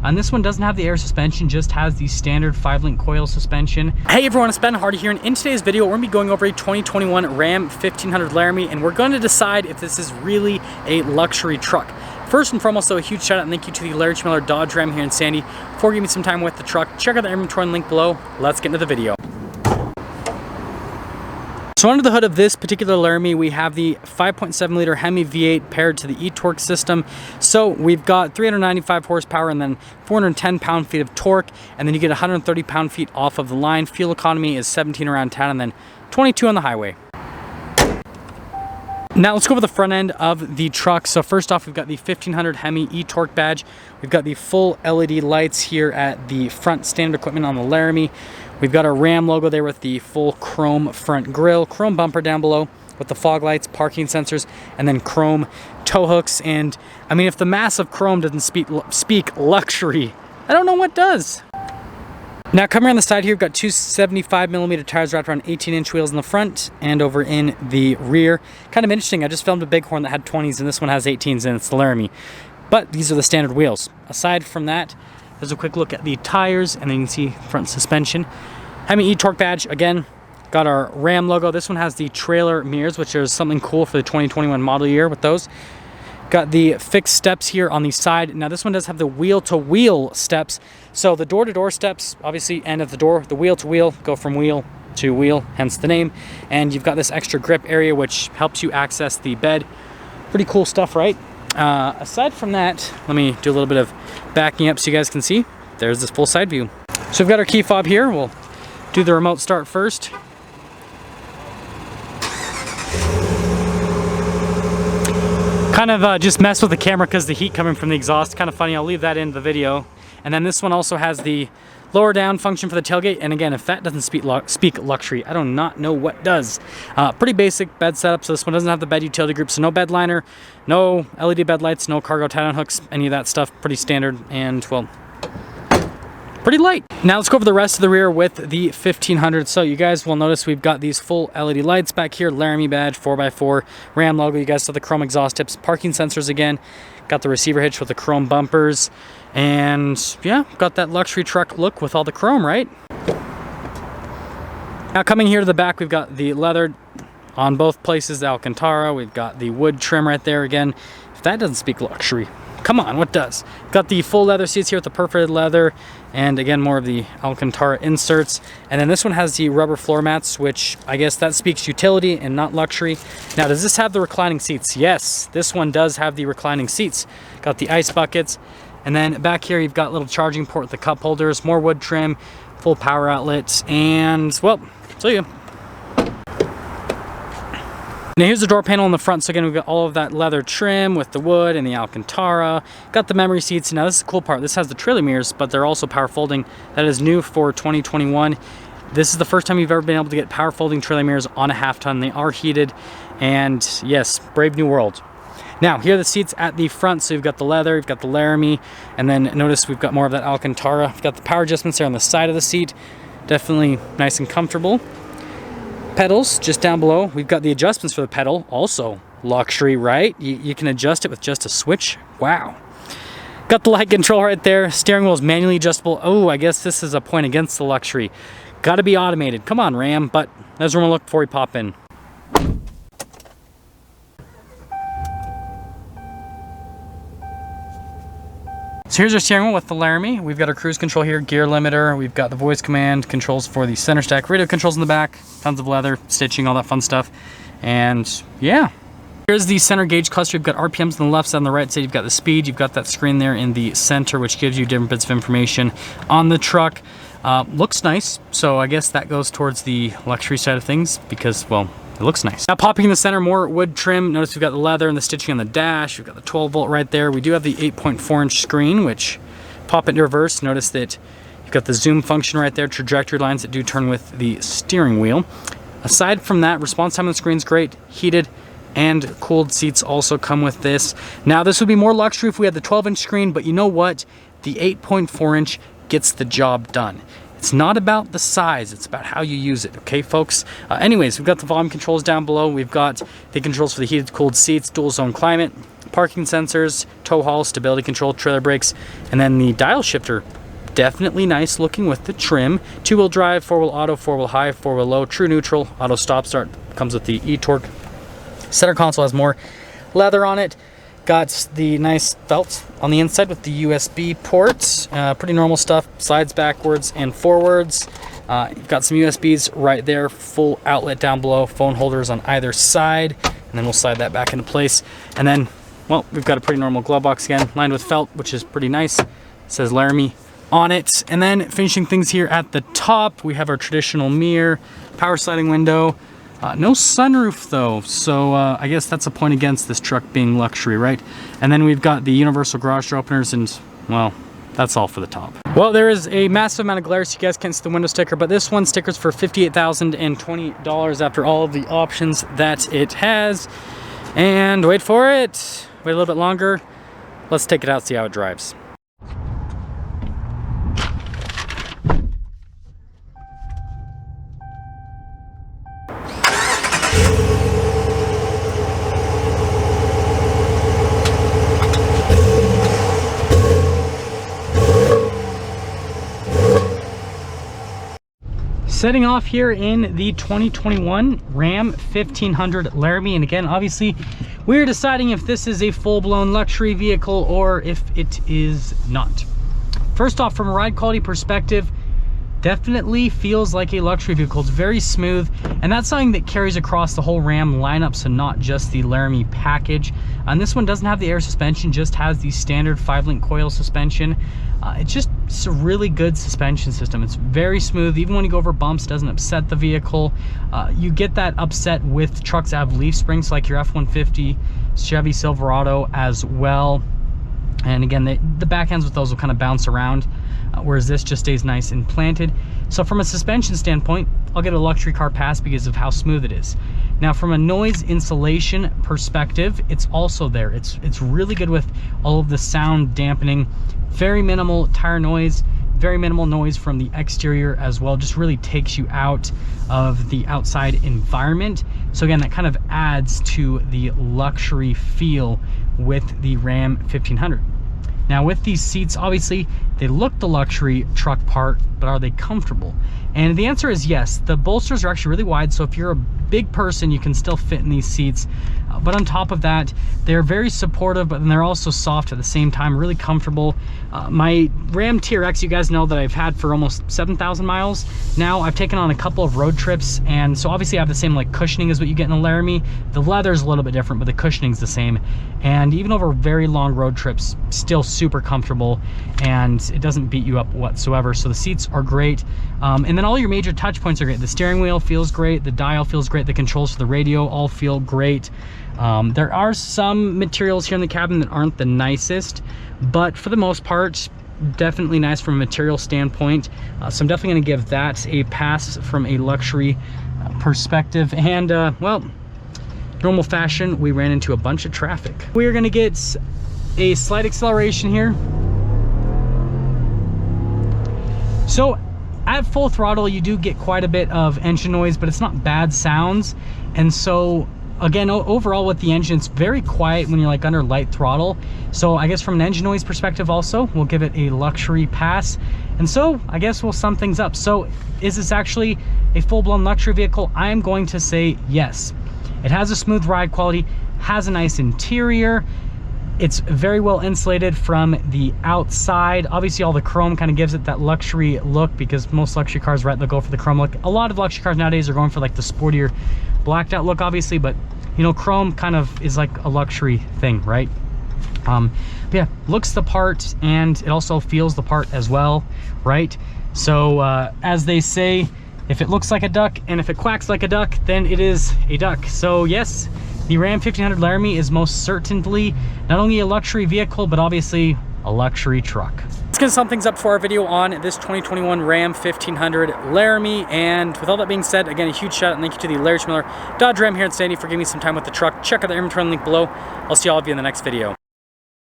And this one doesn't have the air suspension, just has the standard 5-link coil suspension. Hey everyone, it's Ben Hardy here, and in today's video we're going to be going over a 2021 Ram 1500 Laramie, and we're going to decide if this is really a luxury truck. First and foremost though, a huge shout out and thank you to the Larry Miller Dodge Ram here in Sandy for giving me some time with the truck. Check out the inventory and link below. Let's get into the video. So under the hood of this particular Laramie, we have the 5.7 liter Hemi V8 paired to the e-torque system. So we've got 395 horsepower and then 410 pound-feet of torque, and then you get 130 pound-feet off of the line. Fuel economy is 17 around town and then 22 on the highway. Now let's go over the front end of the truck. So first off, we've got the 1500 Hemi e-torque badge. We've got the full LED lights here at the front standard equipment on the Laramie. We've got our Ram logo there with the full chrome front grille, chrome bumper down below with the fog lights, parking sensors, and then chrome tow hooks. And I mean, if the massive chrome doesn't speak luxury, I don't know what does. Now coming around the side here, we've got two 75mm tires wrapped around 18-inch wheels in the front and over in the rear. Kind of interesting, I just filmed a Bighorn that had 20s and this one has 18s and it's the Laramie. But these are the standard wheels. Aside from that, there's a quick look at the tires, and then you can see front suspension. Hemi e-torque badge, again, got our Ram logo. This one has the trailer mirrors, which is something cool for the 2021 model year with those. Got the fixed steps here on the side. Now this one does have the wheel-to-wheel steps. So the door-to-door steps, obviously end at the door. The wheel-to-wheel go from wheel to wheel, hence the name. And you've got this extra grip area, which helps you access the bed. Pretty cool stuff, right? Aside from that, let me do a little bit of backing up so you guys can see. There's this full side view. So we've got our key fob here. We'll do the remote start first. Kind of just mess with the camera because the heat coming from the exhaust. Kind of funny. I'll leave that in the video. And then this one also has the lower down function for the tailgate, and again, if that doesn't speak luxury, I do not know what does. Pretty basic bed setup, so this one doesn't have the bed utility group, so no bed liner, no LED bed lights, no cargo tie-down hooks, any of that stuff. Pretty standard and, well, pretty light. Now let's go over the rest of the rear with the 1500. So you guys will notice we've got these full LED lights back here, Laramie badge, 4x4, Ram logo. You guys saw the chrome exhaust tips, parking sensors again. Got the receiver hitch with the chrome bumpers, and yeah, got that luxury truck look with all the chrome, right? Now coming here to the back, we've got the leather on both places, the Alcantara. We've got the wood trim right there again. If that doesn't speak luxury, come on, what does? Got the full leather seats here with the perforated leather, and again, more of the Alcantara inserts. And then this one has the rubber floor mats, which I guess that speaks utility and not luxury. Now, does this have the reclining seats? Yes, this one does have the reclining seats. Got the ice buckets. And then back here, you've got a little charging port with the cup holders, more wood trim, full power outlets, and, well, see ya. Now here's the door panel in the front. So again, we've got all of that leather trim with the wood and the Alcantara. Got the memory seats. Now this is the cool part. This has the trailer mirrors, but they're also power folding. That is new for 2021. This is the first time you've ever been able to get power folding trailer mirrors on a half-ton. They are heated, and yes, brave new world. Now here are the seats at the front. So you've got the leather, you've got the Laramie, and then notice we've got more of that Alcantara. We've got the power adjustments there on the side of the seat. Definitely nice and comfortable. Pedals just down below. We've got the adjustments for the pedal, also luxury, right? You can adjust it with just a switch. Wow. Got the light control right there. Steering wheel is manually adjustable. Oh, I guess this is a point against the luxury. Got to be automated. Come on, Ram. But there's room to look before we pop in. So here's our steering wheel with the Laramie. We've got our cruise control here, gear limiter. We've got the voice command controls for the center stack, radio controls in the back, tons of leather, stitching, all that fun stuff. And yeah. Here's the center gauge cluster. You've got RPMs on the left side, on the right side. You've got the speed. You've got that screen there in the center, which gives you different bits of information on the truck. Looks nice. So I guess that goes towards the luxury side of things because, well, it looks nice. Now popping in the center, more wood trim. Notice we've got the leather and the stitching on the dash. We've got the 12 volt right there. We do have the 8.4-inch screen, which pop into reverse. Notice that you've got the zoom function right there, trajectory lines that do turn with the steering wheel. Aside from that, response time on the screen's great, heated and cooled seats also come with this. Now this would be more luxury if we had the 12-inch screen, but you know what? The 8.4-inch gets the job done. It's not about the size, it's about how you use it, okay folks? Anyways, we've got the volume controls down below. We've got the controls for the heated, cooled seats, dual zone climate. parking sensors, tow haul, stability control, trailer brakes, and then the dial shifter. Definitely nice looking with the trim. 2-wheel drive, 4-wheel auto, 4-wheel high, 4-wheel low, true neutral, auto stop start. Comes with the e-torque. Center console has more leather on it. Got the nice felt on the inside with the USB ports. Pretty normal stuff. Slides backwards and forwards. You've got some USBs right there. Full outlet down below. Phone holders on either side. And then we'll slide that back into place. And then, well, we've got a pretty normal glove box again, lined with felt, which is pretty nice. It says Laramie on it. And then finishing things here at the top, we have our traditional mirror, power sliding window. No sunroof though, so I guess that's a point against this truck being luxury, right? And then we've got the universal garage door openers, and well, that's all for the top. Well, there is a massive amount of glare, so you guys can't see the window sticker, but this one stickers for $58,020 after all of the options that it has. And wait for it, wait a little bit longer. Let's take it out, see how it drives. Setting off here in the 2021 Ram 1500 Laramie, and again, obviously, we're deciding if this is a full-blown luxury vehicle or if it is not. First off, from a ride quality perspective, definitely feels like a luxury vehicle. It's very smooth, and that's something that carries across the whole Ram lineup, so not just the Laramie package. And this one doesn't have the air suspension, just has the standard 5-link coil suspension. It's a really good suspension system. It's very smooth. Even when you go over bumps, it doesn't upset the vehicle. You get that upset with trucks that have leaf springs like your F-150, Chevy Silverado as well. And again, the back ends with those will kind of bounce around, whereas this just stays nice and planted. So from a suspension standpoint, I'll get a luxury car pass because of how smooth it is. Now from a noise insulation perspective, it's also there. It's really good with all of the sound dampening, very minimal tire noise, very minimal noise from the exterior as well. Just really takes you out of the outside environment. So again, that kind of adds to the luxury feel with the Ram 1500. Now with these seats, obviously they look the luxury truck part, but are they comfortable? And the answer is yes. The bolsters are actually really wide, so if you're a big person, you can still fit in these seats. But on top of that, they're very supportive, but then they're also soft at the same time, really comfortable. My Ram TRX, you guys know that I've had for almost 7,000 miles. Now I've taken on a couple of road trips, and so obviously I have the same like cushioning as what you get in the Laramie. The leather's a little bit different, but the cushioning's the same. And even over very long road trips, still super comfortable, and it doesn't beat you up whatsoever. So the seats are great. And then all your major touch points are great. The steering wheel feels great, the dial feels great, the controls for the radio all feel great. There are some materials here in the cabin that aren't the nicest, but for the most part, definitely nice from a material standpoint. So I'm definitely going to give that a pass from a luxury perspective. And well, normal fashion, we ran into a bunch of traffic. We're going to get a slight acceleration here. So at full throttle, you do get quite a bit of engine noise, but it's not bad sounds. And so again, overall with the engine, it's very quiet when you're like under light throttle. So I guess from an engine noise perspective also, we'll give it a luxury pass. And so I guess we'll sum things up. So is this actually a full-blown luxury vehicle? I am going to say yes. It has a smooth ride quality, has a nice interior. It's very well insulated from the outside. Obviously all the chrome kind of gives it that luxury look, because most luxury cars, right, they'll go for the chrome look. A lot of luxury cars nowadays are going for like the sportier blacked out look, obviously, but you know, chrome kind of is like a luxury thing, right? But yeah, looks the part, and it also feels the part as well, right? So as they say, if it looks like a duck and if it quacks like a duck, then it is a duck. So yes, the Ram 1500 Laramie is most certainly not only a luxury vehicle, but obviously a luxury truck. Let's get some things up for our video on this 2021 Ram 1500 Laramie. And with all that being said, again, a huge shout out and thank you to the Larry Schmiller Dodge Ram here in Sandy for giving me some time with the truck. Check out the inventory link below. I'll see all of you in the next video.